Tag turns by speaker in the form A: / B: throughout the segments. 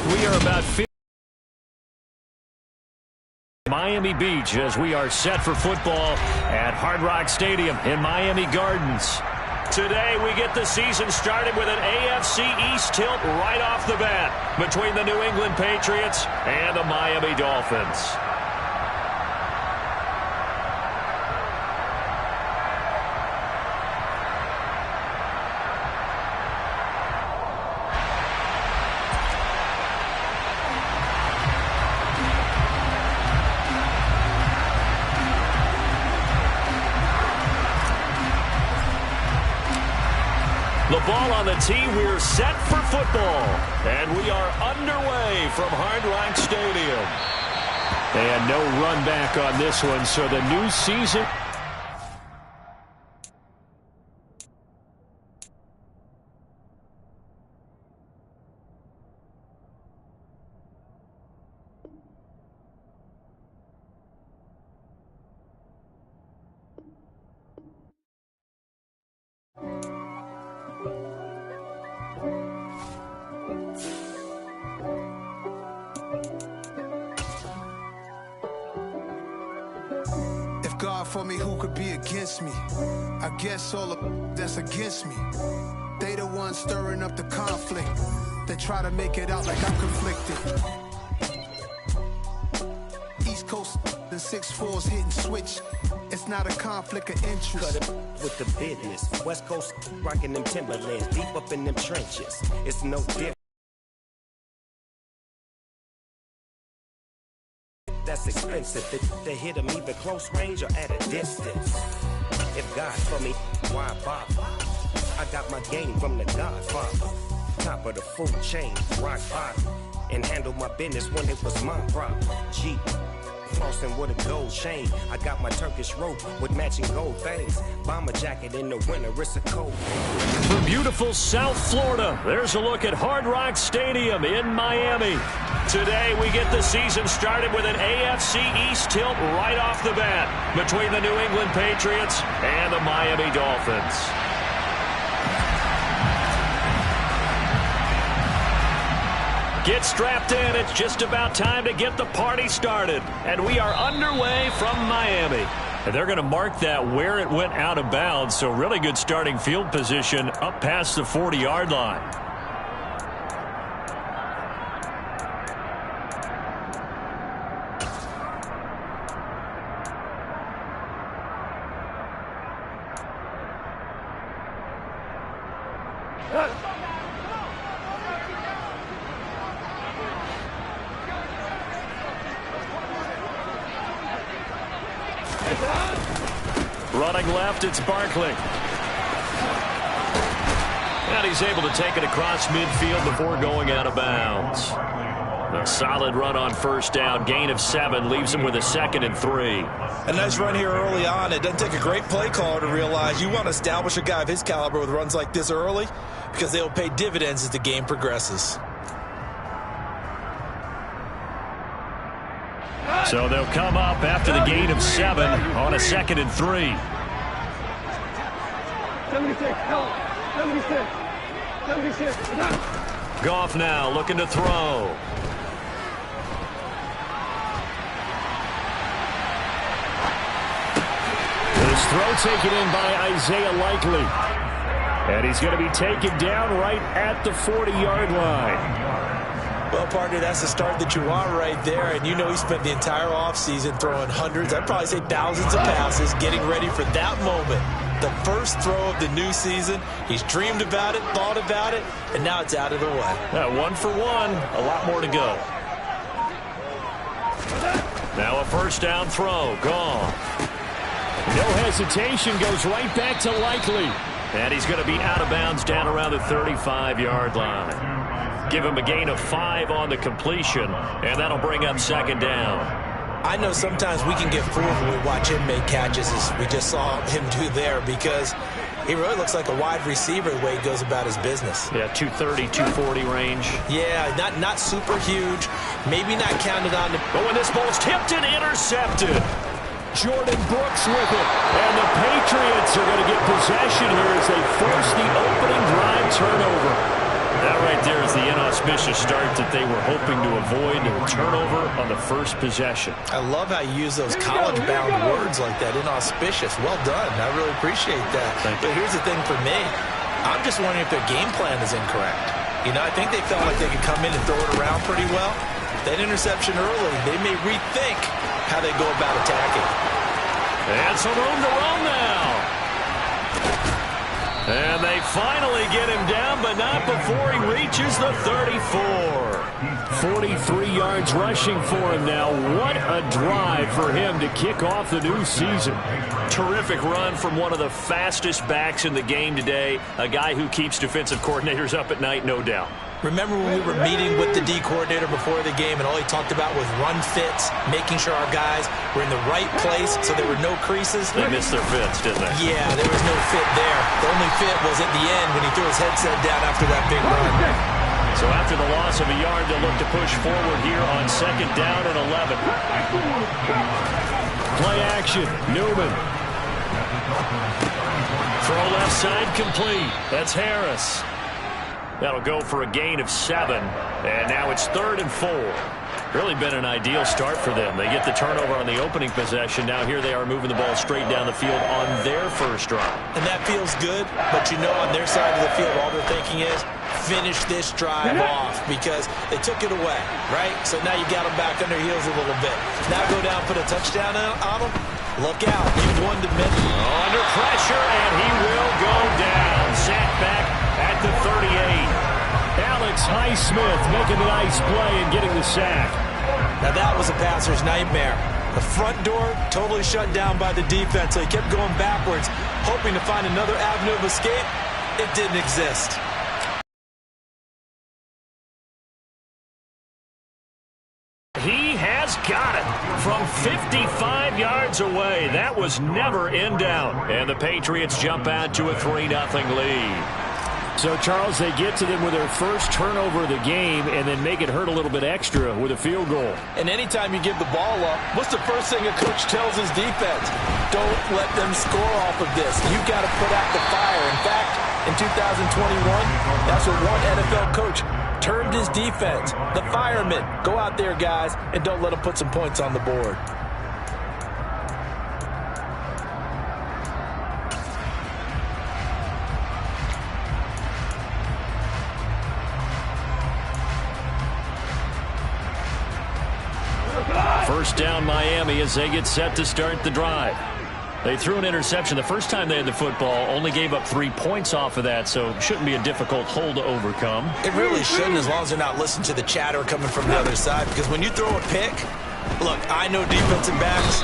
A: We are about 50 Miami Beach as we are set for football at Hard Rock Stadium in Miami Gardens. Today we get the season started with an AFC East tilt right off the bat between the New England Patriots and the Miami Dolphins. The ball on the tee, we're set for football. And we are underway from Hard Rock Stadium. And no run back on this one, so the new season...
B: God for me, who could be against me? I guess all the that's against me. They the ones stirring up the conflict. They try to make it out like I'm conflicted. East Coast and 6'4's hitting switch. It's not a conflict of interest.
C: Cut it with the business. West Coast rocking them Timberlands, deep up in them trenches. It's no different. That's expensive. They hit them either close range or at a distance. If God for me, why bother? I got my game from the Godfather. Top of the food chain, rock bottom. And handle my business when it was my problem. Jeep, flossing with a gold chain. I got my Turkish rope with matching gold things. Bomber jacket in the winter, it's a cold.
A: From beautiful South Florida, there's a look at Hard Rock Stadium in Miami. Today we get the season started with an AFC East tilt right off the bat between the New England Patriots and the Miami Dolphins. Get strapped in. It's just about time to get the party started. And we are underway from Miami. And they're going to mark that where it went out of bounds. So really good starting field position up past the 40-yard line. Running left, it's Barkley. And he's able to take it across midfield before going out of bounds. A solid run on first down, gain of 7, leaves him with a 2nd and 3.
D: A nice run here early on. It doesn't take a great play caller to realize you want to establish a guy of his caliber with runs like this early because they'll pay dividends as the game progresses.
A: So they'll come up after the gain of 7 on a 2nd and 3.
E: 76.
A: Goff now looking to throw. His throw taken in by Isaiah Likely. And he's going to be taken down right at the 40-yard line.
D: Well, partner, that's the start that you want right there. And you know he spent the entire offseason throwing hundreds, I'd probably say thousands of passes, getting ready for that moment. The first throw of the new season. He's dreamed about it, thought about it, and now it's out of the way.
A: 1 for 1. A lot more to go. Now a first down throw. Gone. No hesitation. Goes right back to Likely. And he's going to be out of bounds down around the 35-yard line. Give him a gain of 5 on the completion, and that'll bring up second down.
D: I know sometimes we can get fooled when we watch him make catches, as we just saw him do there, because he really looks like a wide receiver the way he goes about his business.
A: Yeah, 230, 240 range.
D: Yeah, not super huge, maybe not counted on.
A: But when this ball's tipped and intercepted, Jordan Brooks with it. And the Patriots are going to get possession here as they force the opening drive turnover. That right there is the inauspicious start that they were hoping to avoid, a turnover on the first possession.
D: I love how you use those college-bound words like that, inauspicious. Well done. I really appreciate that. But here's the thing for me. I'm just wondering if their game plan is incorrect. You know, I think they felt like they could come in and throw it around pretty well. That interception early, they may rethink how they go about attacking.
A: And some room to run now. And they finally get him down, but not before he reaches the 34. 43 yards rushing for him now. What a drive for him to kick off the new season. Terrific run from one of the fastest backs in the game today. A guy who keeps defensive coordinators up at night, no doubt.
D: Remember when we were meeting with the D coordinator before the game and all he talked about was run fits, making sure our guys were in the right place so there were no creases?
A: They missed their fits, didn't they?
D: Yeah, there was no fit there. The only fit was at the end when he threw his headset down after that big run.
A: So after the loss of a yard, they'll look to push forward here on 2nd down and 11. Play action, Newman. Throw left side complete. That's Harris. That'll go for a gain of 7. And now it's 3rd and 4. Really been an ideal start for them. They get the turnover on the opening possession. Now here they are moving the ball straight down the field on their first drive.
D: And that feels good, but you know on their side of the field all they're thinking is finish this drive off because they took it away, right? So now you got them back on their heels a little bit. Now go down, put a touchdown on them. Look out. You've won the minute.
A: Under pressure, and he will go down. Sat back at the 38. Alex Highsmith making a nice play and getting the sack.
D: Now that was a passer's nightmare. The front door totally shut down by the defense, so he kept going backwards, hoping to find another avenue of escape. It didn't exist.
A: He has got it from 55 yards away. That was never in doubt. And the Patriots jump out to a 3-0 lead. So, Charles, they get to them with their first turnover of the game and then make it hurt a little bit extra with a field goal.
D: And anytime you give the ball up, what's the first thing a coach tells his defense? Don't let them score off of this. You've got to put out the fire. In fact, in 2021, that's what one NFL coach termed his defense. The firemen. Go out there, guys, and don't let them put some points on the board.
A: First down Miami as they get set to start the drive. They threw an interception the first time they had the football, only gave up 3 points off of that, so shouldn't be a difficult hole to overcome.
D: It really shouldn't, as long as they're not listening to the chatter coming from the other side, because when you throw a pick, look, I know defensive backs,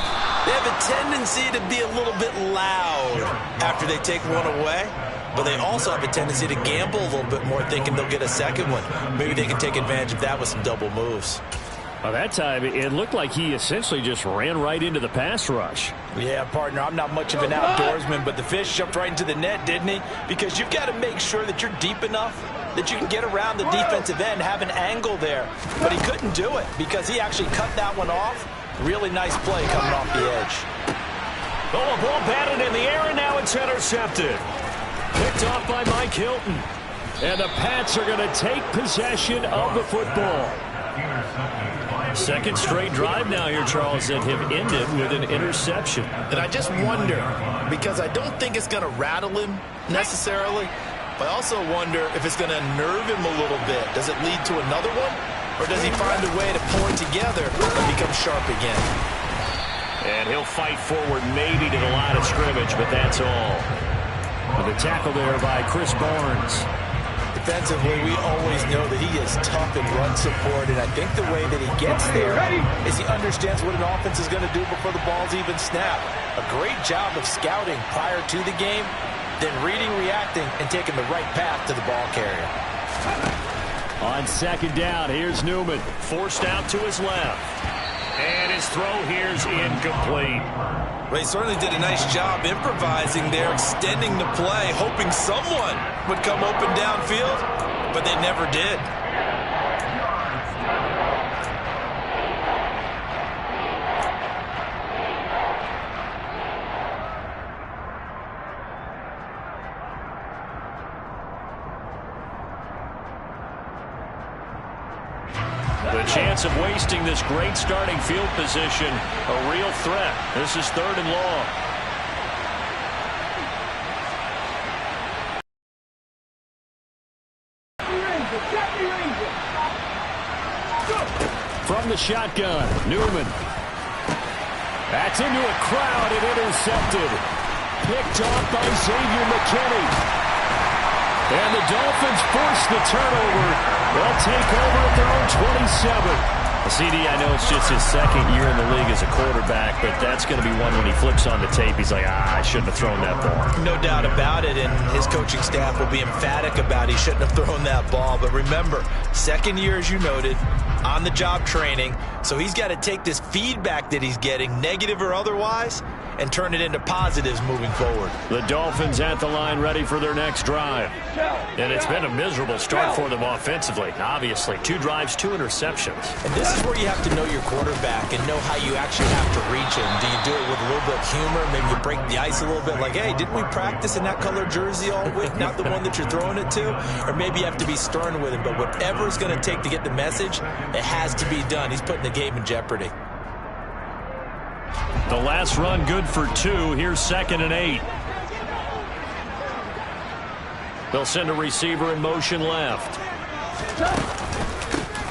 D: they have a tendency to be a little bit loud after they take one away, but they also have a tendency to gamble a little bit more, thinking they'll get a second one. Maybe they can take advantage of that with some double moves.
A: Well, that time, it looked like he essentially just ran right into the pass rush.
D: Yeah, partner, I'm not much of an outdoorsman, but the fish jumped right into the net, didn't he? Because you've got to make sure that you're deep enough that you can get around the defensive end, have an angle there. But he couldn't do it because he actually cut that one off. Really nice play coming off the edge.
A: Oh, a ball batted in the air, and now it's intercepted. Picked off by Mike Hilton. And the Pats are going to take possession of the football. Second straight drive now here, Charles, that have ended with an interception.
E: And I just wonder, because I don't think it's going to rattle him necessarily, but I also wonder if it's going to nerve him a little bit. Does it lead to another one? Or does he find a way to pull it together and become sharp again?
A: And he'll fight forward maybe to the line of scrimmage, but that's all. And the tackle there by Chris Barnes.
D: Defensively, we always know that he is tough in run support, and I think the way that he gets there is he understands what an offense is going to do before the ball's even snapped. A great job of scouting prior to the game, then reading, reacting, and taking the right path to the ball carrier.
A: On second down, here's Newman. Forced out to his left. And his throw here's incomplete.
D: Well, he certainly did a nice job improvising there, extending the play, hoping someone would come open downfield, but they never did.
A: The chance of wasting this great starting field position, a real threat. This is 3rd and long. From the shotgun, Newman. That's into a crowd and intercepted. Picked off by Xavier McKinney. And the Dolphins force the turnover. They'll take over at their own 27. CD, I know it's just his 2nd year in the league as a quarterback, but that's going to be one when he flips on the tape. He's like, I shouldn't have thrown that ball.
D: No doubt about it, and his coaching staff will be emphatic about he shouldn't have thrown that ball. But remember, 2nd year, as you noted, on-the-job training, so he's got to take this feedback that he's getting, negative or otherwise, and turn it into positives moving forward.
A: The Dolphins at the line ready for their next drive. And it's been a miserable start for them offensively. Obviously, 2 drives, 2 interceptions.
D: And this is where you have to know your quarterback and know how you actually have to reach him. Do you do it with a little bit of humor? Maybe you break the ice a little bit like, hey, didn't we practice in that color jersey all week? Not the one that you're throwing it to? Or maybe you have to be stern with him. But whatever it's going to take to get the message, it has to be done. He's putting the game in jeopardy.
A: The last run good for 2. Here's 2nd and 8. They'll send a receiver in motion left.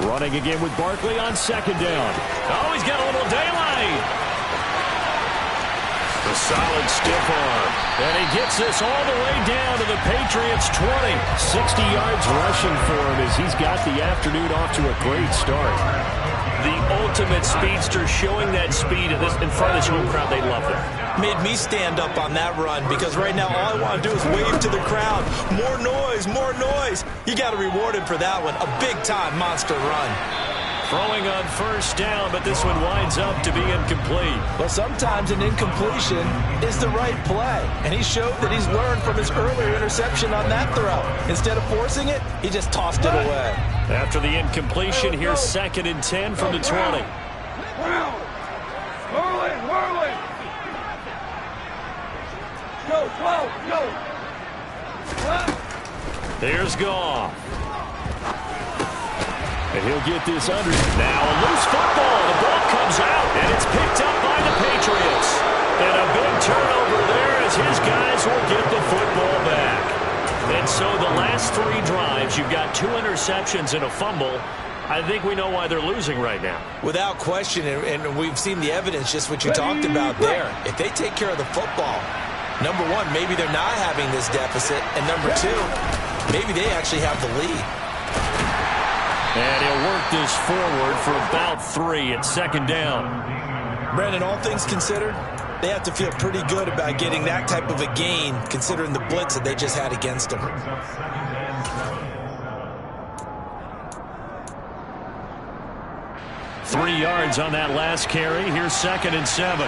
A: Running again with Barkley on 2nd down. Oh, he's got a little daylight. A solid stiff arm. And he gets this all the way down to the Patriots' 20. 60 yards rushing for him as he's got the afternoon off to a great start. The ultimate speedster, showing that speed in front of this home crowd. They love that.
D: Made me stand up on that run because right now all I want to do is wave to the crowd. More noise, more noise. You got to reward him for that one. A big-time monster run.
A: Throwing on 1st down, but this one winds up to be incomplete.
D: Well, sometimes an incompletion is the right play, and he showed that he's learned from his earlier interception on that throw. Instead of forcing it, he just tossed it away.
A: After the incompletion, here's 2nd and 10 from the 20.
F: Whirling. Go.
A: Here's Goff. And he'll get this under. Now a loose football. The ball comes out, and it's picked up by the Patriots. And a big turnover there as his guys will get the football back. And so the last 3 drives, you've got 2 interceptions and a fumble. I think we know why they're losing right now.
D: Without question, and we've seen the evidence, just what you talked about there. If they take care of the football, number 1, maybe they're not having this deficit. And number 2, maybe they actually have the lead.
A: And he'll work this forward for about 3 at 2nd down.
D: Brandon, all things considered, they have to feel pretty good about getting that type of a gain, considering the blitz that they just had against them.
A: Three yards on that last carry. Here's 2nd and 7.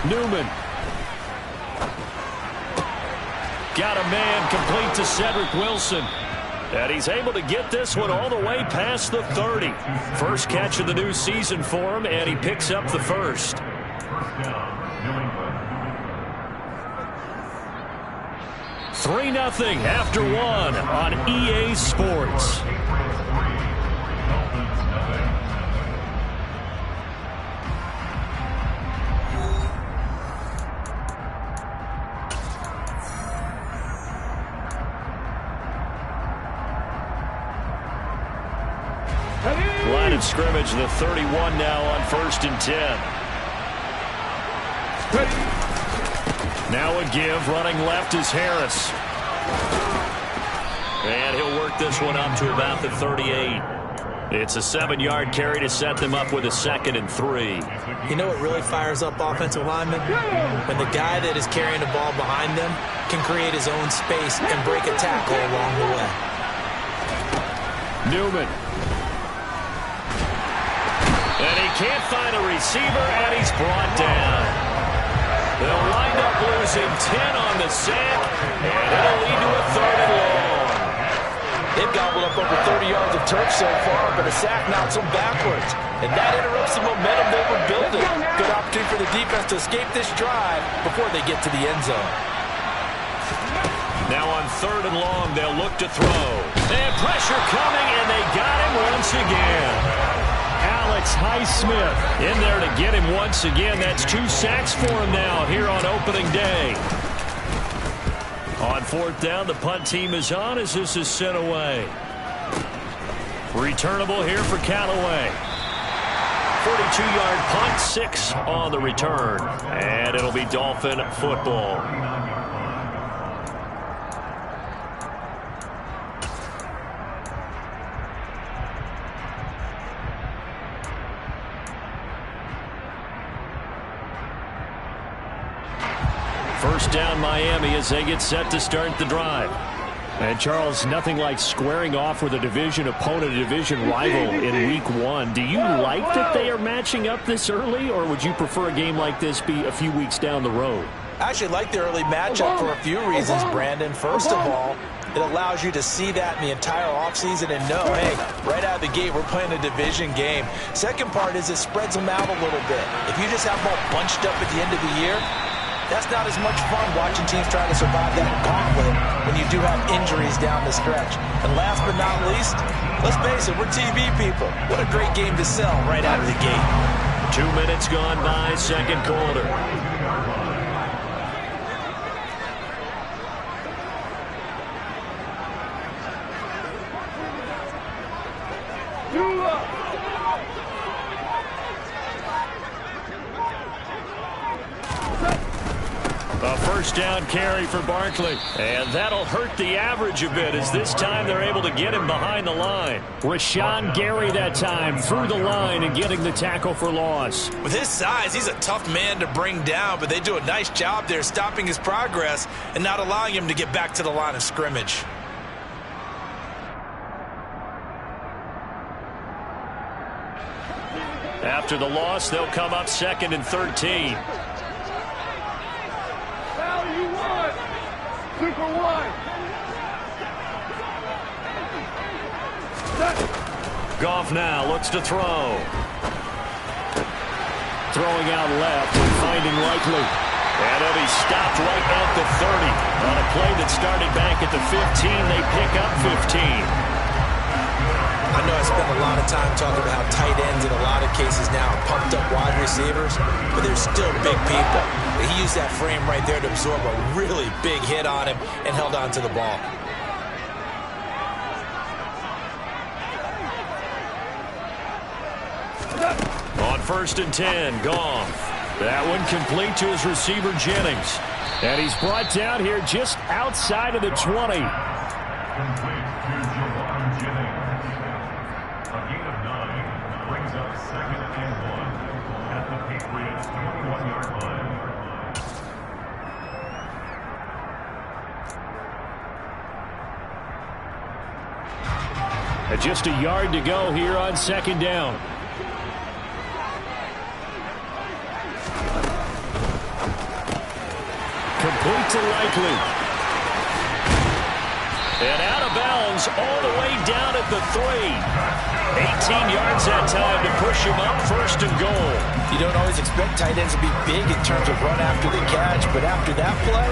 A: Newman. Got a man complete to Cedric Wilson. And he's able to get this one all the way past the 30. First catch of the new season for him, and he picks up the first. Three 0 after 1 on EA Sports. Line of scrimmage, the 31 now on 1st and 10. Now a give, running left is Harris. And he'll work this one up to about the 38. It's a 7-yard carry to set them up with a 2nd and 3.
D: You know what really fires up offensive linemen? When the guy that is carrying the ball behind them can create his own space and break a tackle along the way.
A: Newman. And he can't find a receiver, and he's brought down. They'll wind up losing 10 on the sack, and it'll lead to a 3rd and long.
D: They've gobbled up over 30 yards of turf so far, but a sack knocks them backwards. And that interrupts the momentum they were building. Good opportunity for the defense to escape this drive before they get to the end zone.
A: Now on 3rd and long, they'll look to throw. And pressure coming, and they got him once again. Alex Highsmith in there to get him once again. That's 2 sacks for him now here on opening day. On 4th down, the punt team is on as this is sent away. Returnable here for Callaway. 42-yard punt, 6 on the return. And it'll be Dolphin football. First down Miami as they get set to start the drive. And Charles, nothing like squaring off with a division opponent, a division rival in week 1. Do you like that they are matching up this early, or would you prefer a game like this be a few weeks down the road?
D: I actually like the early matchup for a few reasons, Brandon. First of all, it allows you to see that in the entire offseason and know, hey, right out of the gate, we're playing a division game. Second part is it spreads them out a little bit. If you just have them all bunched up at the end of the year, that's not as much fun watching teams try to survive that gauntlet when you do have injuries down the stretch. And last but not least, let's face it, we're TV people. What a great game to sell right out of the gate.
A: 2 minutes gone by, second quarter. A first down carry for Barkley. And that'll hurt the average a bit as this time they're able to get him behind the line. Rashawn Gary that time through the line and getting the tackle for loss.
D: With his size, he's a tough man to bring down, but they do a nice job there stopping his progress and not allowing him to get back to the line of scrimmage.
A: After the loss, they'll come up 2nd and 13.
F: Super one.
A: Goff now looks to throw. Throwing out left and finding Likely. And then he's stopped right at the 30. On a play that started back at the 15, they pick up 15.
D: I know I spent a lot of time talking about how tight ends in a lot of cases now are pumped up wide receivers, but they're still big people. He used that frame right there to absorb a really big hit on him and held on to the ball.
A: On 1st and 10, Goff. That one complete to his receiver, Jennings. And he's brought down here just outside of the 20. Just a yard to go here on 2nd down. Complete to Likely. And out of bounds all the way down at the 3. 18 yards that time to push him up 1st and goal.
D: You don't always expect tight ends to be big in terms of run after the catch, but after that play,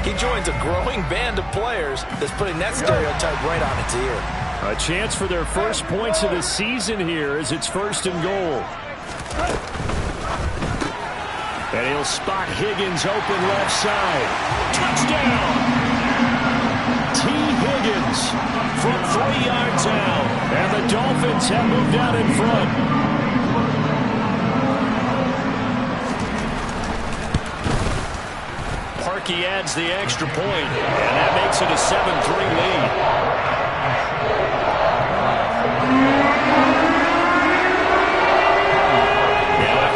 D: he joins a growing band of players that's putting that stereotype right on its ear.
A: A chance for their first points of the season here as it's 1st and goal. And he'll spot Higgins open left side. Touchdown! T. Higgins from 3 yards out. And the Dolphins have moved out in front. Parkey adds the extra point, and that makes it a 7-3 lead.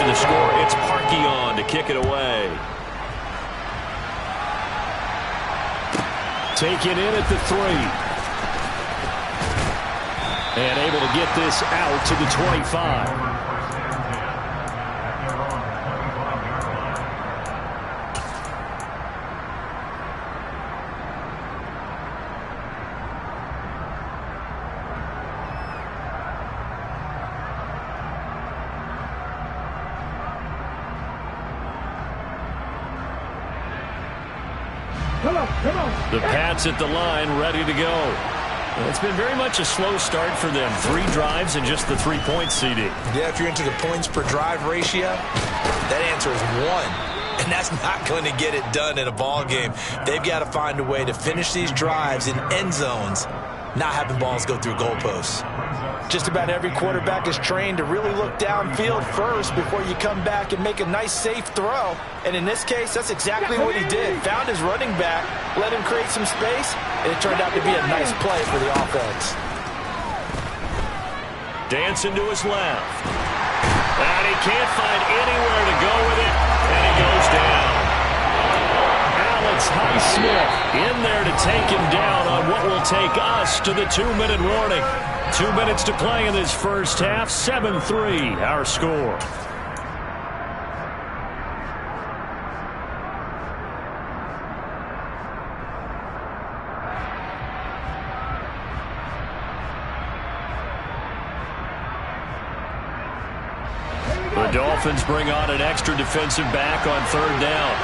A: The score, it's Parkey on to kick it away. Taken in at the 3. And able to get this out to the 25. The Pats at the line, ready to go. It's been very much a slow start for them. 3 drives and just the 3 points, CD.
D: Yeah, if you're into the points per drive ratio, that answer is 1. And that's not going to get it done in a ball game. They've got to find a way to finish these drives in end zones, not having balls go through goalposts.
E: Just about every quarterback is trained to really look downfield first before you come back and make a nice, safe throw. And in this case, that's exactly what he did. Found his running back, let him create some space, and it turned out to be a nice play for the offense.
A: Dancing to his left. And he can't find anywhere to go with it, and he goes down. Alex Highsmith in there to take him down on what will take us to the 2-minute warning. 2 minutes to play in this first half. 7-3 our score. The Dolphins bring on an extra defensive back on 3rd down.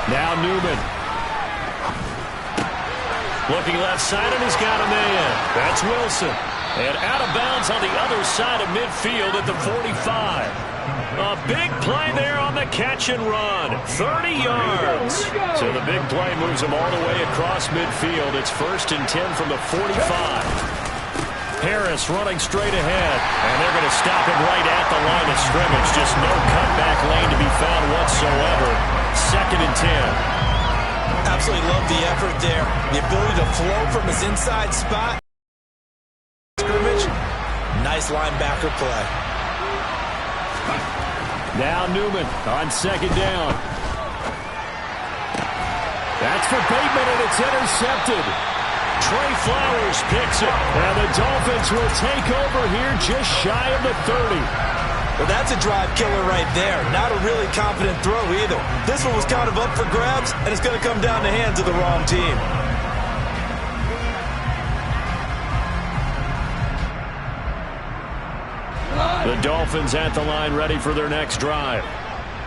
A: Now Newman. Looking left side, and he's got a man. That's Wilson. And out of bounds on the other side of midfield at the 45. A big play there on the catch and run. 30 yards. So the big play moves him all the way across midfield. It's 1st and 10 from the 45. Harris running straight ahead. And they're going to stop him right at the line of scrimmage. Just no cutback lane to be found whatsoever. 2nd and 10.
D: Absolutely love the effort there. The ability to flow from his inside spot. Scrimmage. Nice linebacker play.
A: Now Newman on 2nd down. That's for Bateman, and it's intercepted. Trey Flowers picks it, and the Dolphins will take over here just shy of the 30.
D: Well, that's a drive killer right there. Not a really confident throw either. This one was kind of up for grabs, and it's going to come down the hands of the wrong team.
A: The Dolphins at the line, ready for their next drive.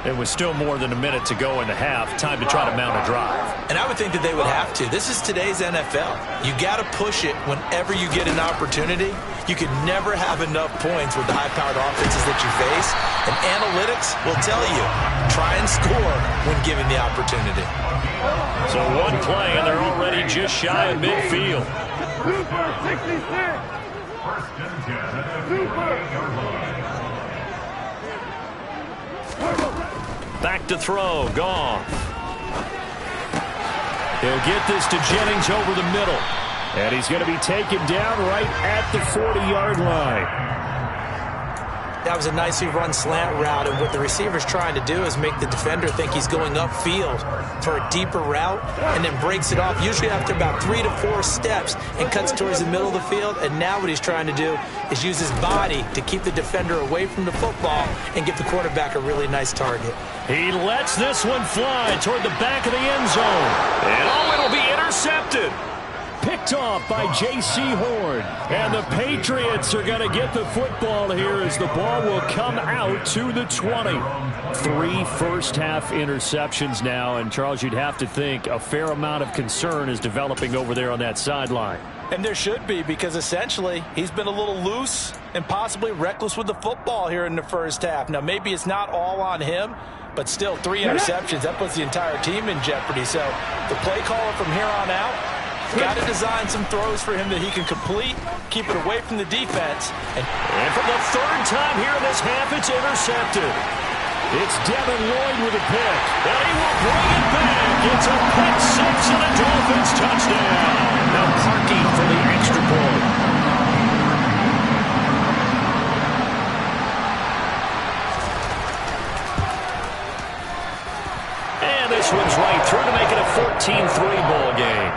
A: It was still more than a minute to go in the half. Time to try to mount a drive.
D: And I would think that they would have to. This is today's NFL. You got to push it whenever you get an opportunity. You can never have enough points with the high-powered offenses that you face. And analytics will tell you, try and score when given the opportunity.
A: So one play, and they're already just shy of midfield.
F: Super 66. 1st and 10. Super.
A: Back to throw. Goff. He'll get this to Jennings over the middle. And he's going to be taken down right at the 40-yard line.
E: That was a nicely run slant route, and what the receiver's trying to do is make the defender think he's going upfield for a deeper route and then breaks it off, usually after about 3 to 4 steps, and cuts towards the middle of the field. And now what he's trying to do is use his body to keep the defender away from the football and give the quarterback a really nice target.
A: He lets this one fly toward the back of the end zone. And oh, it'll be intercepted. Picked off by J.C. Horn. And the Patriots are going to get the football here as the ball will come out to the 20. 3 first-half interceptions now. And, Charles, you'd have to think a fair amount of concern is developing over there on that sideline.
E: And there should be, because essentially he's been a little loose and possibly reckless with the football here in the first half. Now, maybe it's not all on him, but still 3 interceptions. That puts the entire team in jeopardy. So the play caller from here on out got to design some throws for him that he can complete, keep it away from the defense. And
A: for the 3rd time here in this half, it's intercepted. It's Devin Lloyd with a pick. And he will bring it back. It's a pick 6 and a Dolphins touchdown. Now Parkey for the extra point. And this one's right through to make it a 14-3 ball game.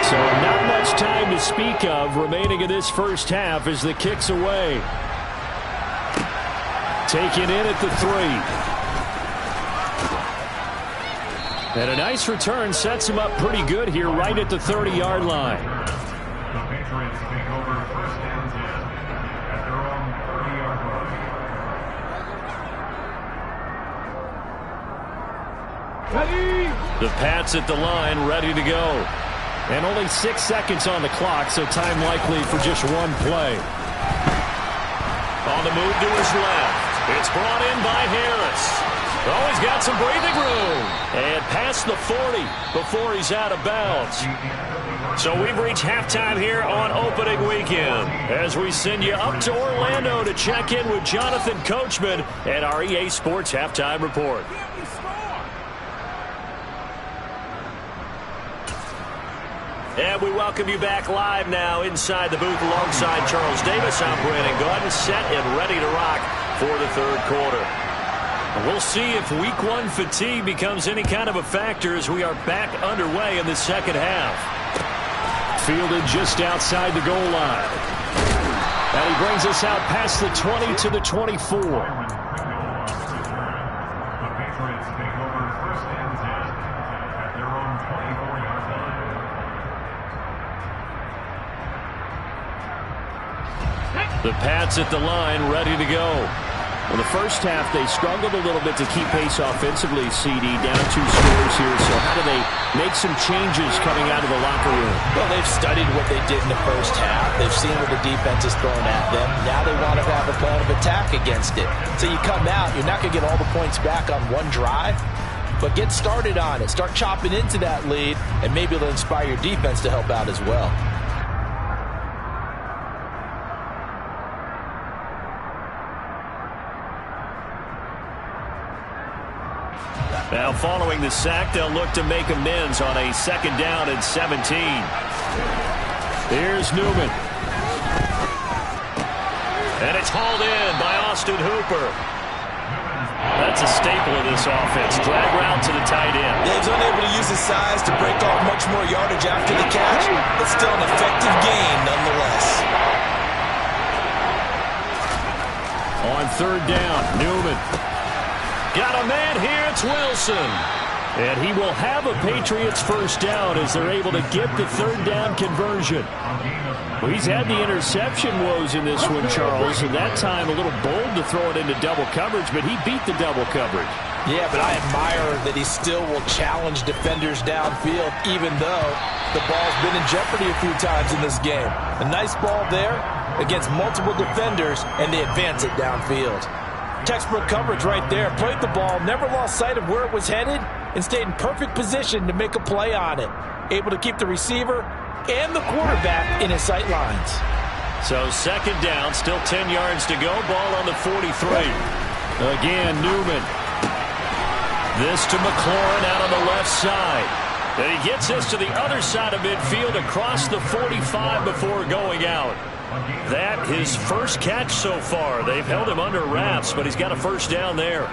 A: So not much time to speak of remaining in this first half as the kick's away. Taken in at the 3. And a nice return sets him up pretty good here right at the 30-yard line.
F: The Patriots take over 1st and 10 at their own 30-yard line.
A: The Pats at the line, ready to go.
G: And only 6 seconds on the clock, so time likely for just one play.
A: On the move to his left. It's brought in by Harris. Oh, he's got some breathing room. And past the 40 before he's out of bounds. So we've reached halftime here on opening weekend as we send you up to Orlando to check in with Jonathan Coachman and our EA Sports Halftime Report. And we welcome you back live now inside the booth alongside Charles Davis. I'm Brandon Gordon, set and ready to rock for the third quarter. We'll see if week one fatigue becomes any kind of a factor as we are back underway in the second half.
G: Fielded just outside the goal line. And he brings us out past the 20 to the 24.
F: The Patriots take over first and 10 at their own 24-yard line.
A: The Pats at the line, ready to go.
G: Well, the first half, they struggled a little bit to keep pace offensively, CD, down 2 scores here. So how do they make some changes coming out of the locker room?
D: Well, they've studied what they did in the first half. They've seen what the defense is throwing at them. Now they want to have a plan of attack against it. So you come out, you're not going to get all the points back on one drive, but get started on it. Start chopping into that lead, and maybe it'll inspire your defense to help out as well.
A: Now following the sack, they'll look to make amends on a second down and 17.
G: Here's Newman.
A: And it's hauled in by Austin Hooper. That's a staple of this offense. Drag route to the tight end.
D: Yeah, he's unable to use his size to break off much more yardage after the catch, but still an effective gain nonetheless.
G: On third down, Newman.
A: Got a man here, it's Wilson.
G: And he will have a Patriots first down as they're able to get the third down conversion. Well, he's had the interception woes in this one, Charles, and that time a little bold to throw it into double coverage, but he beat the double coverage.
D: Yeah, but I admire that he still will challenge defenders downfield, even though the ball's been in jeopardy a few times in this game. A nice ball there against multiple defenders, and they advance it downfield. Textbook coverage right there. Played the ball, never lost sight of where it was headed, and stayed in perfect position to make a play on it. Able to keep the receiver and the quarterback in his sight lines.
A: So second down, still 10 yards to go. Ball on the 43.
G: Again, Newman.
A: This to McLaurin out on the left side. And he gets this to the other side of midfield across the 45 before going out. That his first catch so far. They've held him under wraps, but he's got a first down there.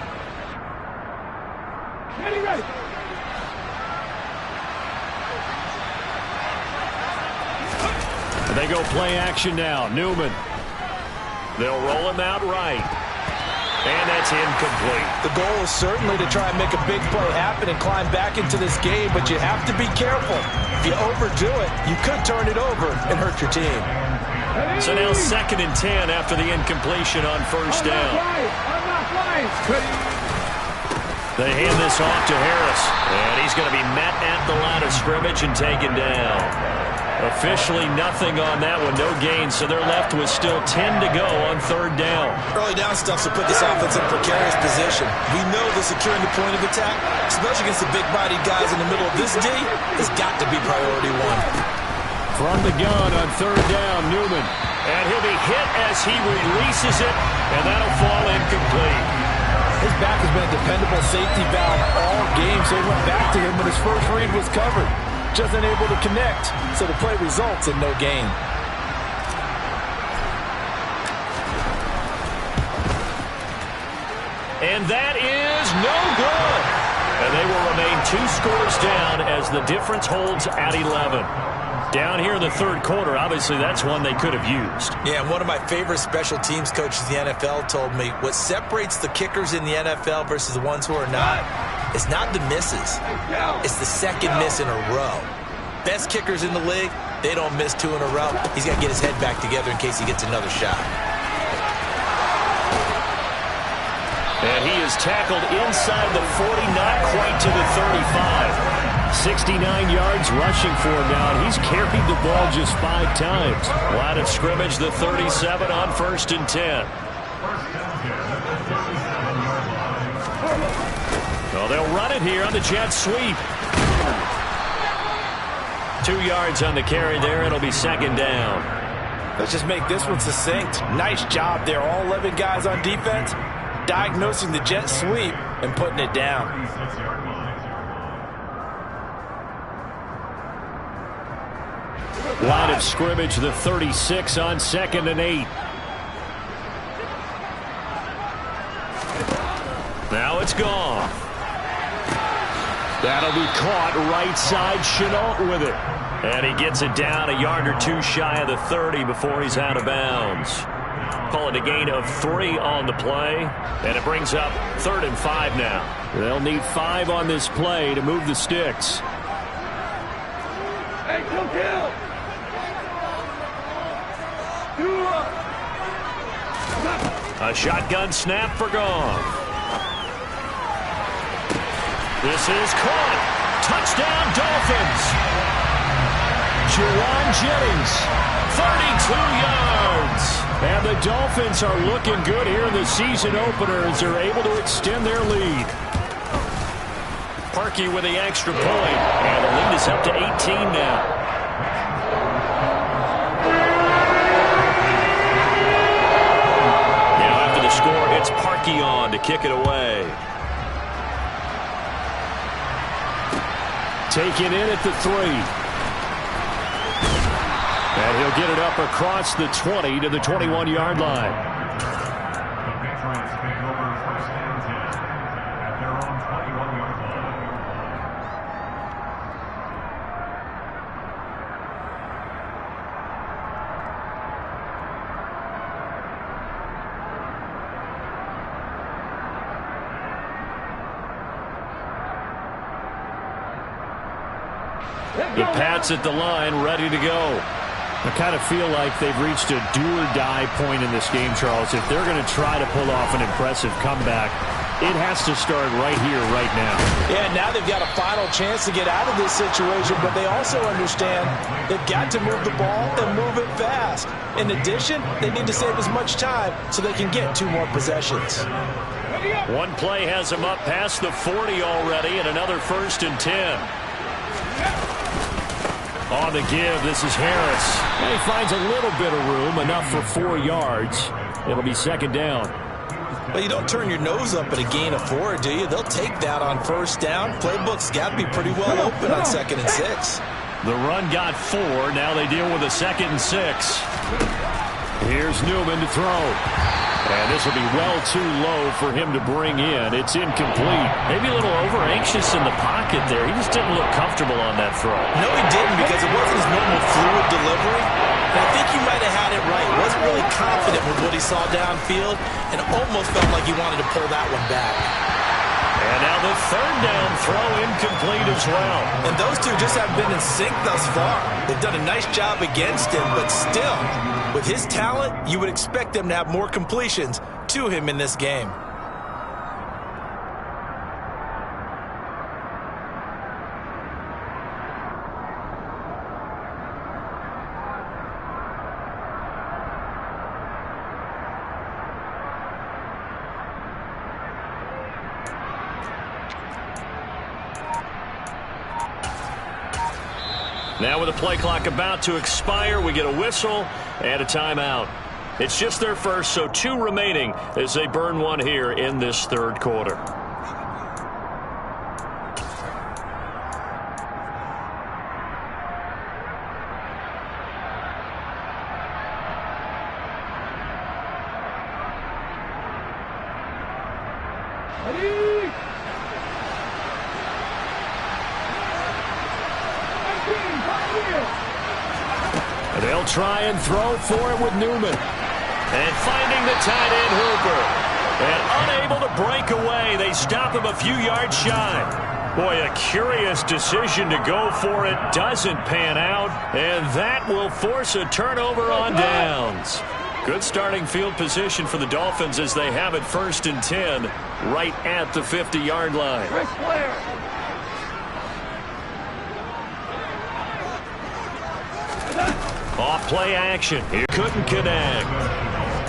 G: They go play action now. Newman.
A: They'll roll him out right. And that's incomplete.
D: The goal is certainly to try and make a big play happen and climb back into this game, but you have to be careful. If you overdo it, you could turn it over and hurt your team.
A: So now second and 10 after the incompletion on first down. They hand this off to Harris, and he's going to be met at the line of scrimmage and taken down. Officially nothing on that one, no gain, so they're left with still 10 to go on third down.
D: Early down stuff to put this offense in a precarious position. We know that securing the point of attack, especially against the big-bodied guys in the middle of this D, has got to be priority one.
G: From the gun on third down, Newman.
A: And he'll be hit as he releases it, and that'll fall incomplete.
D: His back has been a dependable safety valve all game, so he went back to him when his first read was covered. Just unable to connect, so the play results in no gain.
A: And that is no good. And they will remain 2 scores down as the difference holds at 11. Down here in the third quarter, obviously that's one they could have used.
D: Yeah, one of my favorite special teams coaches in the NFL told me what separates the kickers in the NFL versus the ones who are not is not the misses. It's the second miss in a row. Best kickers in the league, they don't miss 2 in a row. He's got to get his head back together in case he gets another shot.
A: And he is is tackled inside the 40, not quite to the 35. 69 yards rushing for him now, and he's carried the ball just 5 times. Line of scrimmage, the 37 on 1st and 10. Well, they'll run it here on the jet sweep. 2 yards on the carry there. It'll be 2nd down.
D: Let's just make this one succinct. Nice job there. All 11 guys on defense diagnosing the jet sweep and putting it down.
G: Line of scrimmage, the 36 on 2nd and 8. Now it's gone. That'll be caught right side. Chenault with it. And he gets it down a yard or 2 shy of the 30 before he's out of bounds. Call it a gain of 3 on the play. And it brings up 3rd and 5 now. They'll need 5 on this play to move the sticks.
H: Hey, kill!
A: A shotgun snap for Goff. This is caught. Touchdown, Dolphins. Juwan Jennings, 32 yards. And the Dolphins are looking good here in the season opener as they're able to extend their lead. Parkey with the extra point, and the lead is up to 18 now. Now after the score, it's Parkey on to kick it away. Taken in at the 3. And he'll get it up across the 20 to the 21-yard line.
F: The Patriots take over 1st and 10 at their own 21-yard line.
A: The Pats at the line, ready to go.
G: I kind of feel like they've reached a do-or-die point in this game, Charles. If they're going to try to pull off an impressive comeback, it has to start right here, right now.
D: Yeah, now they've got a final chance to get out of this situation, but they also understand they've got to move the ball and move it fast. In addition, they need to save as much time so they can get 2 more possessions.
A: One play has him up past the 40 already, and another 1st and 10. On the give, this is Harris. And he finds a little bit of room, enough for 4 yards. It'll be 2nd down.
D: Well, you don't turn your nose up at a gain of 4, do you? They'll take that on 1st down. Playbook's got to be pretty well open on 2nd and 6.
A: The run got 4. Now they deal with a 2nd and 6. Here's Newman to throw. And this will be well too low for him to bring in. It's incomplete. Maybe a little over-anxious in the pocket there. He just didn't look comfortable on that throw.
D: No, he didn't, because it wasn't his normal fluid delivery. And I think he might have had it right. He wasn't really confident with what he saw downfield and almost felt like he wanted to pull that one back.
A: And now the 3rd down throw incomplete as well.
D: And those two just haven't been in sync thus far. They've done a nice job against him, but still, with his talent, you would expect them to have more completions to him in this game.
A: Now with the play clock about to expire, we get a whistle and a timeout. It's just their first, so 2 remaining as they burn one here in this 3rd quarter.
G: They'll try and throw for it with Newman.
A: And finding the tight end Hooper. And unable to break away. They stop him a few yards shy. Boy, a curious decision to go for it. Doesn't pan out. And that will force a turnover on downs. Good starting field position for the Dolphins as they have it 1st and 10 right at the 50-yard line. Off play action. He couldn't connect.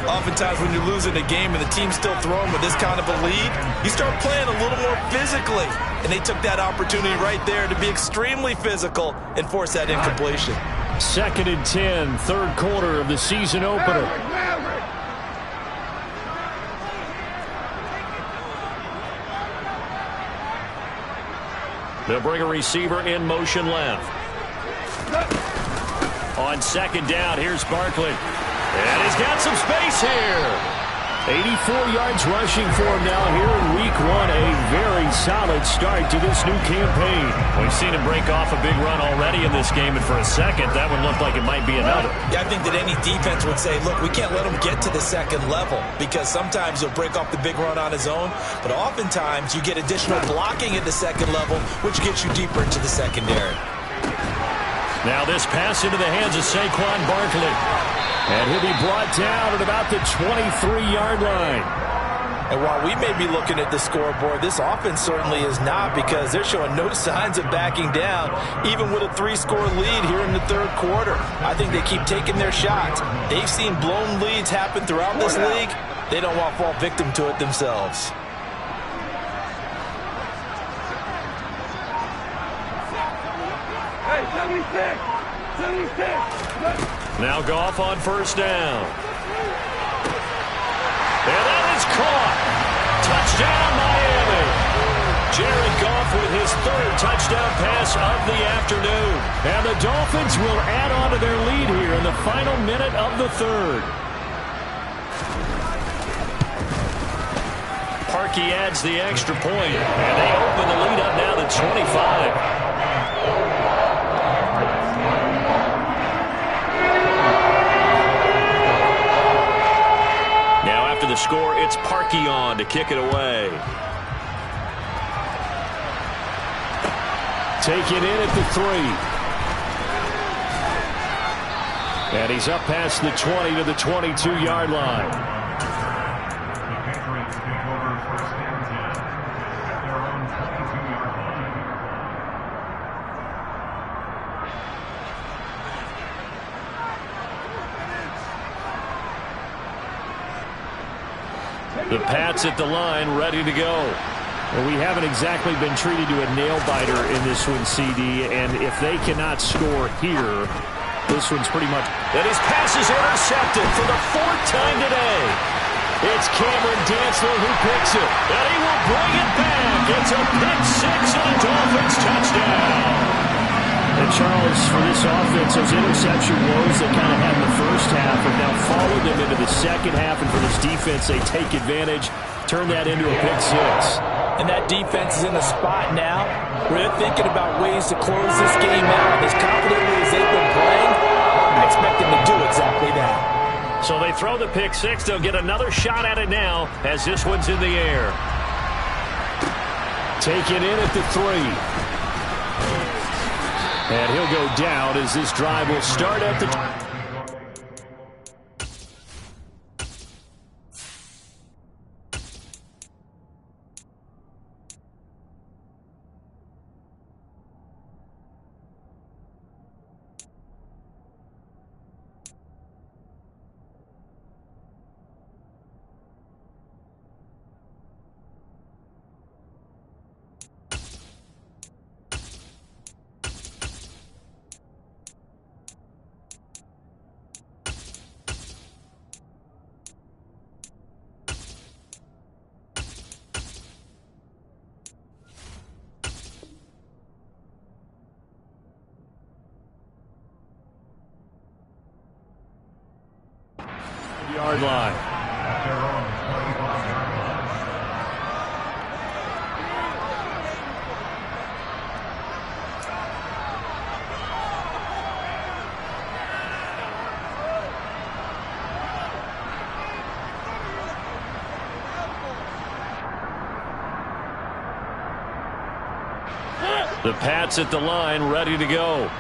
D: Oftentimes when you're losing a game and the team's still throwing with this kind of a lead, you start playing a little more physically. And they took that opportunity right there to be extremely physical and force that incompletion.
G: 2nd and 10, third quarter of the season opener.
A: They'll bring a receiver in motion left. On 2nd down, here's Barkley. And he's got some space here.
G: 84 yards rushing for him now here in week 1. A very solid start to this new campaign.
A: We've seen him break off a big run already in this game, and for a second, that one looked like it might be another.
D: Yeah, I think that any defense would say, look, we can't let him get to the second level because sometimes he'll break off the big run on his own, but oftentimes you get additional blocking at the second level, which gets you deeper into the secondary.
A: Now this pass into the hands of Saquon Barkley. And he'll be brought down at about the 23-yard line.
D: And while we may be looking at the scoreboard, this offense certainly is not because they're showing no signs of backing down, even with a 3-score lead here in the third quarter. I think they keep taking their shots. They've seen blown leads happen throughout this league. They don't want to fall victim to it themselves.
H: Hey, 76!
A: Now Goff on 1st down. And that is caught. Touchdown, Miami. Jared Goff with his 3rd touchdown pass of the afternoon.
G: And the Dolphins will add on to their lead here in the final minute of the 3rd.
A: Parkey adds the extra point, and they open the lead up now to 25. The score, it's Parkey on to kick it away.
G: Taken in at the 3. And he's up past the 20 to the 22-yard line.
F: The Patriots take over 1st and 10 at their own 22-yard line.
A: The Pats at the line, ready to go.
G: Well, we haven't exactly been treated to a nail-biter in this one, CD, and if they cannot score here, this one's pretty much...
A: And his pass is intercepted for the 4th time today. It's Cameron Dantzler who picks it, and he will bring it back. It's a pick 6 and a Dolphins touchdown.
G: And Charles, for this offense, those interception woes they kind of had in the first half have now followed them into the second half, and for this defense, they take advantage, turn that into a pick 6.
D: And that defense is in a spot now where they're thinking about ways to close this game out. As confidently as they've been playing, I expect them to do exactly that.
A: So they throw the pick 6. They'll get another shot at it now as this one's in the air.
G: Taken in at the 3. And he'll go down as this drive will start at the... yard line.
F: At their own 25-yard line.
A: The Pats at the line, ready to go.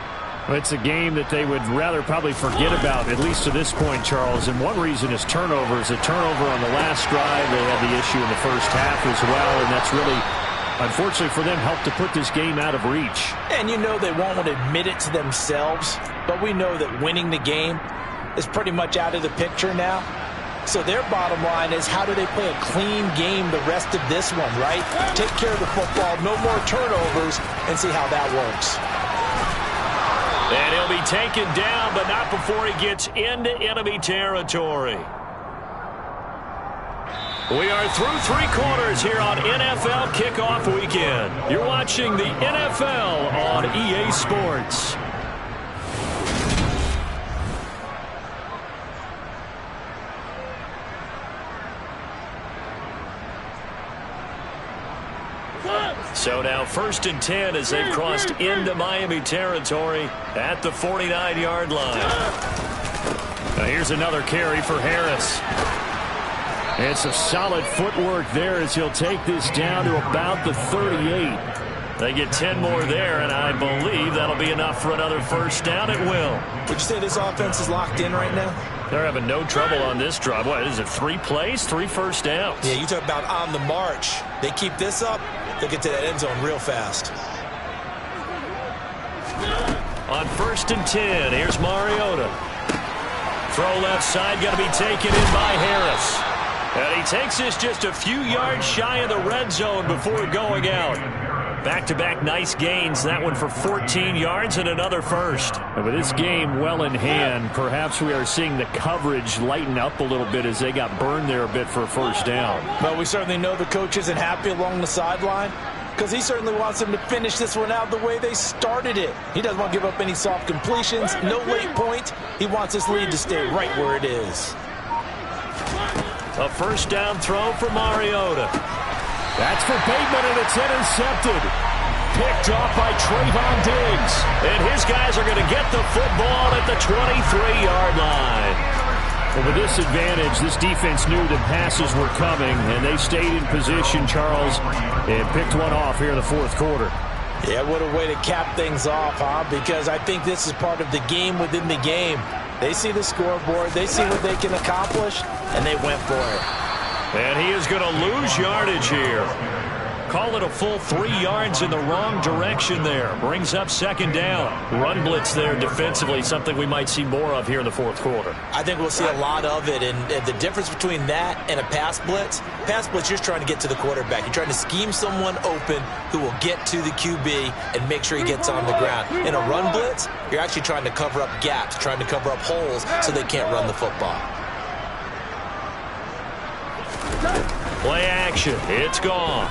G: It's a game that they would rather probably forget about, at least to this point, Charles. And one reason is turnovers. A turnover on the last drive. They had the issue in the first half as well, and that's really, unfortunately for them, helped to put this game out of reach.
D: And you know they won't want to admit it to themselves, but we know that winning the game is pretty much out of the picture now. So their bottom line is, how do they play a clean game the rest of this one, right? Take care of the football, no more turnovers, and see how that works.
A: And he'll be taken down, but not before he gets into enemy territory. We are through 3 quarters here on NFL Kickoff Weekend. You're watching the NFL on EA Sports. So now 1st and 10 as they've crossed into Miami territory at the 49-yard line. Now here's another carry for Harris. And some solid footwork there as he'll take this down to about the 38. They get 10 more there, and I believe that'll be enough for another first down. It will.
D: Would you say this offense is locked in right now?
A: They're having no trouble on this drive. What is it, 3 plays, 3 first downs?
D: Yeah, you talk about on the march. They keep this up, they'll get to that end zone real fast.
A: On 1st and 10, here's Mariota. Throw left side, going to be taken in by Harris. And he takes this just a few yards shy of the red zone before going out. Back-to-back nice gains. That one for 14 yards and another first.
G: And with this game well in hand, perhaps we are seeing the coverage lighten up a little bit as they got burned there a bit for a first down.
D: Well, we certainly know the coach isn't happy along the sideline because he certainly wants them to finish this one out the way they started it. He doesn't want to give up any soft completions, no late points. He wants his lead to stay right where it is.
A: A first down throw for Mariota.
G: That's for Bateman, and it's intercepted. Picked off by Trayvon Diggs.
A: And his guys are going to get the football at the 23-yard line.
G: Well, with this advantage, this defense knew that passes were coming, and they stayed in position, Charles, and picked one off here in the 4th quarter.
D: Yeah, what a way to cap things off, huh? Because I think this is part of the game within the game. They see the scoreboard, they see what they can accomplish, and they went for it.
A: And he is going to lose yardage here. Call it a full 3 yards in the wrong direction there. Brings up 2nd down. Run blitz there defensively, something we might see more of here in the 4th quarter.
D: I think we'll see a lot of it, and the difference between that and a pass blitz, you're trying to get to the quarterback. You're trying to scheme someone open who will get to the QB and make sure he gets on the ground. In a run blitz, you're actually trying to cover up gaps, trying to cover up holes so they can't run the football.
A: Play action. It's gone.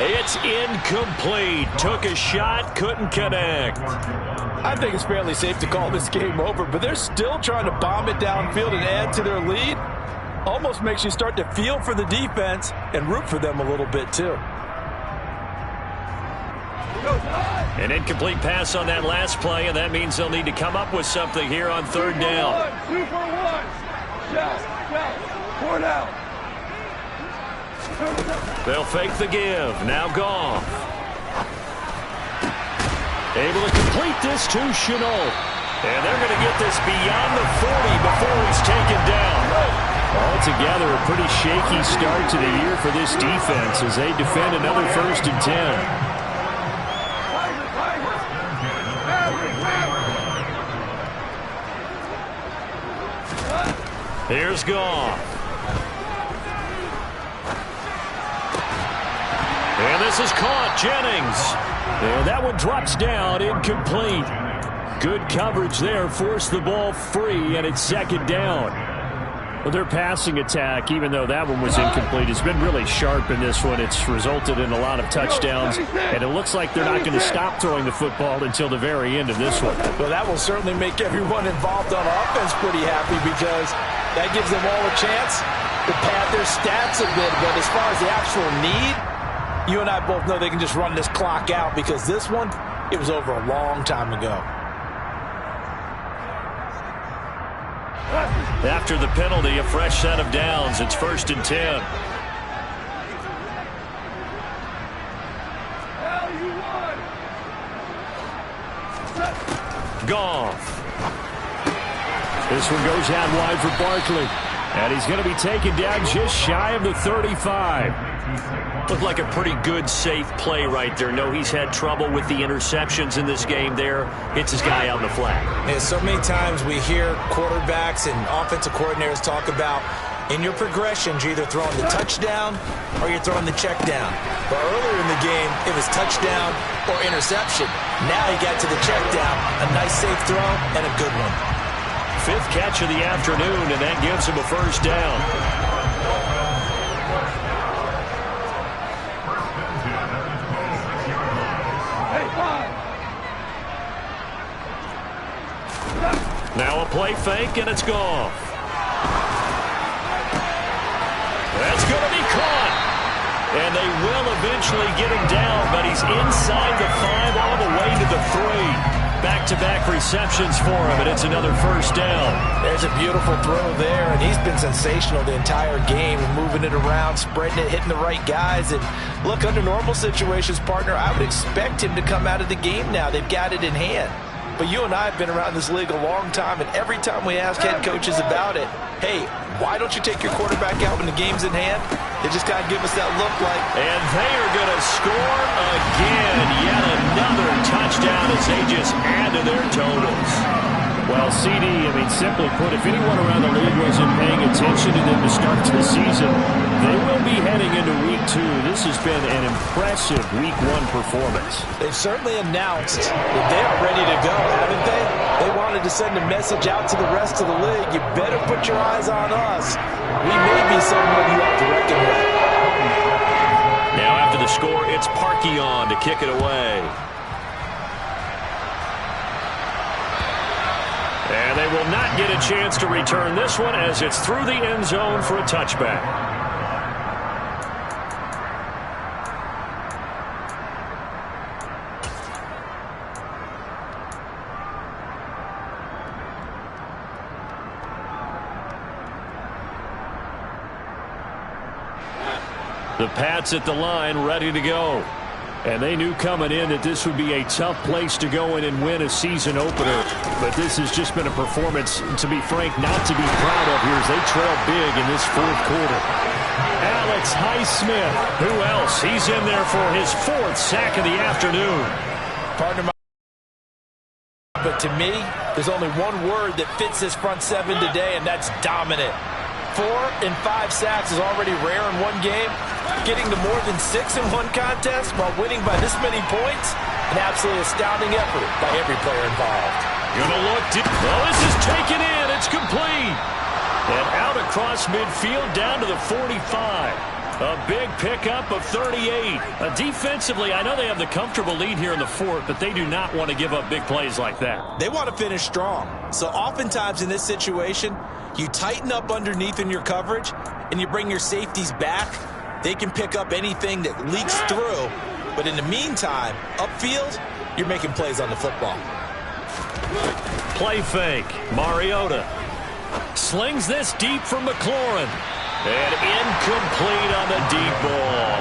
A: It's incomplete. Took a shot, couldn't connect.
H: I think it's fairly safe to call this game over, but they're still trying to bomb it downfield and add to their lead. Almost makes you start to feel for the defense and root for them a little bit, too.
A: An incomplete pass on that last play, and that means they'll need to come up with something here on 3rd down.
F: 2 for 1. Shout. 4 down.
A: They'll fake the give. Now Goff. Able to complete this to Chenault. And they're going to get this beyond the 40 before he's taken down.
G: Altogether, a pretty shaky start to the year for this defense as they defend another 1st and 10.
A: Here's Goff. And this is caught. Jennings. And that one drops down, incomplete. Good coverage there. Forced the ball free, and it's 2nd down. Well, their passing attack, even though that one was incomplete, has been really sharp in this one. It's resulted in a lot of touchdowns, and it looks like they're not going to stop throwing the football until the very end of this one.
D: Well, that will certainly make everyone involved on offense pretty happy because that gives them all a chance to pad their stats a bit. But as far as the actual need, you and I both know they can just run this clock out because this one, it was over a long time ago.
A: After the penalty, a fresh set of downs. It's 1st and 10. Goff. This one goes out wide for Barkley. And he's going to be taken down just shy of the 35. Looked like a pretty good, safe play right there. No, he's had trouble with the interceptions in this game there. Hits his guy out in the flat.
D: Yeah, so many times we hear quarterbacks and offensive coordinators talk about in your progressions, you're either throwing the touchdown or you're throwing the check down. But earlier in the game, it was touchdown or interception. Now he got to the check down, a nice safe throw, and a good one.
A: Fifth catch of the afternoon, and that gives him a first down. Now a play fake, and it's Goff. That's going to be caught. And they will eventually get him down, but he's inside the 5 all the way to the 3. Back-to-back receptions for him, and it's another first down.
D: There's a beautiful throw there, and he's been sensational the entire game, moving it around, spreading it, hitting the right guys. And look, under normal situations, partner, I would expect him to come out of the game now. They've got it in hand. But you and I have been around this league a long time, and every time we ask head coaches about it, hey, why don't you take your quarterback out when the game's in hand? They just got to give us that look like.
A: And they are going to score again. Yet another touchdown as they just add to their totals.
G: Well, CD, I mean, simply put, if anyone around the league wasn't paying attention to them to start the season, they will be heading into Week 2. This has been an impressive Week 1 performance.
D: They've certainly announced that they are ready to go, haven't they? They wanted to send a message out to the rest of the league. You better put your eyes on us. We may be someone you have to reckon with.
A: Now after the score, it's Parkion to kick it away. And they will not get a chance to return this one as it's through the end zone for a touchback. The Pats at the line, ready to go. And they knew coming in that this would be a tough place to go in and win a season opener. But this has just been a performance, to be frank, not to be proud of here as they trail big in this fourth quarter. Alex Highsmith, who else? He's in there for his 4th sack of the afternoon.
D: Partner, but to me, there's only one word that fits this front seven today, and that's dominant. 4 and 5 sacks is already rare in one game. Getting to more than 6 in one contest while winning by this many points, an absolutely astounding effort by every player involved.
A: Gonna look deep. Well, this is taken in. It's complete. And out across midfield down to the 45. A big pickup of 38. Defensively, I know they have the comfortable lead here in the 4th, but they do not want to give up big plays like that.
D: They want to finish strong. So oftentimes in this situation, you tighten up underneath in your coverage, and you bring your safeties back. They can pick up anything that leaks through. But in the meantime, upfield, you're making plays on the football.
A: Play fake. Mariota slings this deep from McLaurin. And incomplete on the deep ball.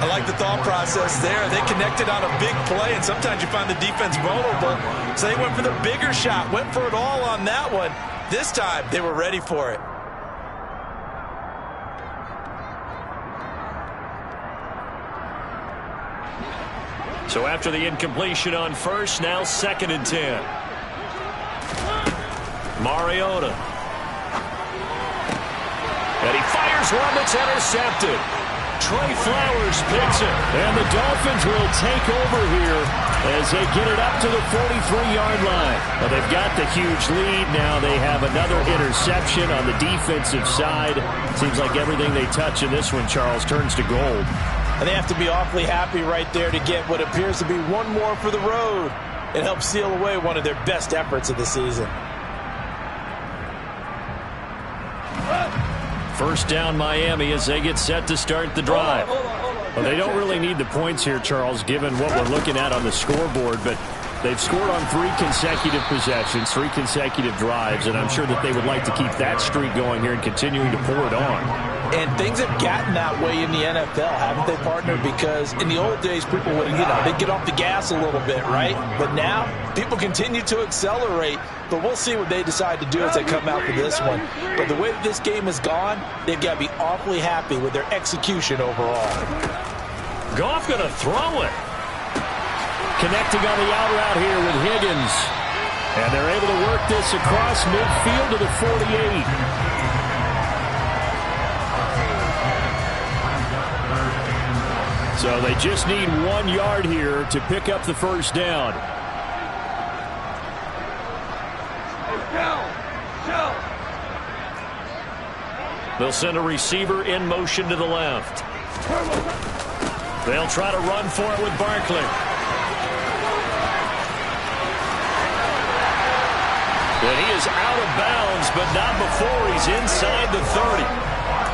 D: I like the thought process there. They connected on a big play, and sometimes you find the defense vulnerable. So they went for the bigger shot, went for it all on that one. This time, they were ready for it.
A: So after the incompletion on first, now 2nd and 10. Mariota. And he fires one that's intercepted. Trey Flowers picks it. And the Dolphins will take over here as they get it up to the 43-yard line. Well, they've got the huge lead. Now they have another interception on the defensive side. Seems like everything they touch in this one, Charles, turns to gold.
D: And they have to be awfully happy right there to get what appears to be one more for the road. It helps seal away one of their best efforts of the season.
A: First down Miami as they get set to start the drive. Well, they don't really need the points here, Charles, given what we're looking at on the scoreboard, but they've scored on 3 consecutive possessions, 3 consecutive drives, and I'm sure that they would like to keep that streak going here and continuing to pour it on.
D: And things have gotten that way in the NFL, haven't they, partner? Because in the old days, people would, they'd get off the gas a little bit, right? But now, people continue to accelerate. But we'll see what they decide to do as they come out for this one. But the way that this game has gone, they've got to be awfully happy with their execution overall.
A: Goff going to throw it. Connecting on the out route here with Higgins. And they're able to work this across midfield to the 48. So they just need 1 yard here to pick up the first down. They'll send a receiver in motion to the left. They'll try to run for it with Barkley. And he is out of bounds, but not before he's inside the 30.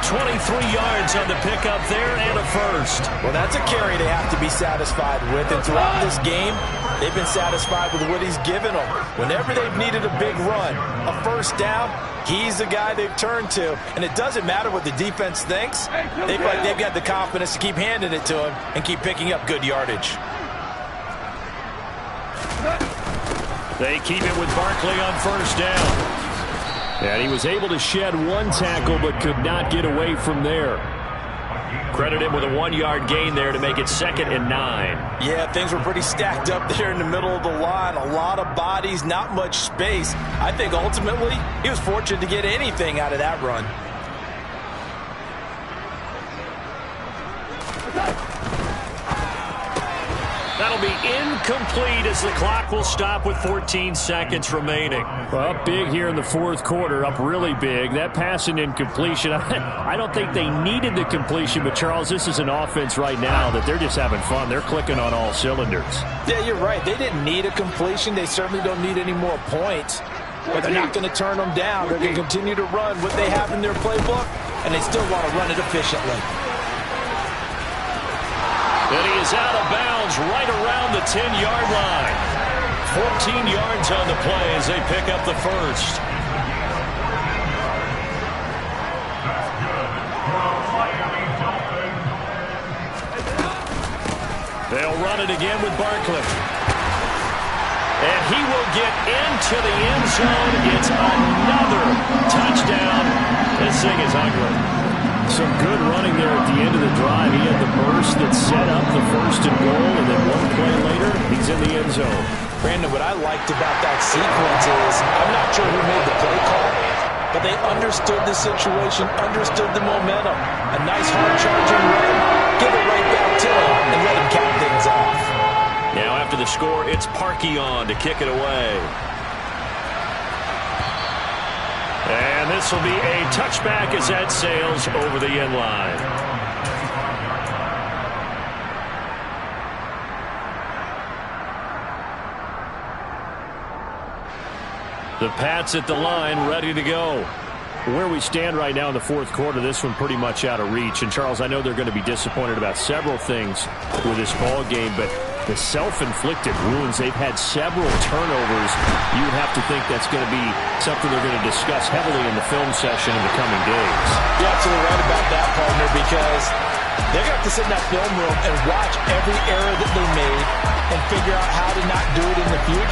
A: 23 yards on the pickup there and a first.
D: Well, that's a carry they have to be satisfied with. And throughout this game, they've been satisfied with what he's given them. Whenever they've needed a big run, a first down, he's the guy they've turned to. And it doesn't matter what the defense thinks. They feel like they've got the confidence to keep handing it to him and keep picking up good yardage.
A: They keep it with Barkley on first down. And he was able to shed 1 tackle but could not get away from there. Credit him with a 1 yard gain there to make it 2nd and 9.
D: Yeah, things were pretty stacked up there in the middle of the line. A lot of bodies, not much space. I think ultimately he was fortunate to get anything out of that run.
A: That'll be incomplete as the clock will stop with 14 seconds remaining.
G: Well, up big here in the fourth quarter, up really big. That pass and incompletion, I don't think they needed the completion, but Charles, this is an offense right now that they're just having fun. They're clicking on all cylinders.
D: Yeah, you're right. They didn't need a completion. They certainly don't need any more points, but they're not going to turn them down. They're going to continue to run what they have in their playbook, and they still want to run it efficiently.
A: And he is out of bounds right around the 10-yard line. 14 yards on the play as they pick up the first. They'll run it again with Barkley. And he will get into the end zone. It's another touchdown. This thing is ugly.
G: Some good running there at the end of the drive. He had the burst that set up the first and goal, and then 1 play later, he's in the end zone.
D: Brandon, what I liked about that sequence is, I'm not sure who made the play call, but they understood the situation, understood the momentum. A nice hard-charging run, give it right back to him, and let him cap things off.
A: Now after the score, it's Parkey on to kick it away. And this will be a touchback as that sails over the end line. The Pats at the line, ready to go.
G: Where we stand right now in the fourth quarter, this one pretty much out of reach. And, Charles, I know they're going to be disappointed about several things with this ball game, but the self-inflicted wounds, they've had several turnovers. You would have to think that's going to be something they're going to discuss heavily in the film session in the coming days.
D: You're absolutely right about that, partner, because they're going to have to sit in that film room and watch every error that they made and figure out how to not do it in the future.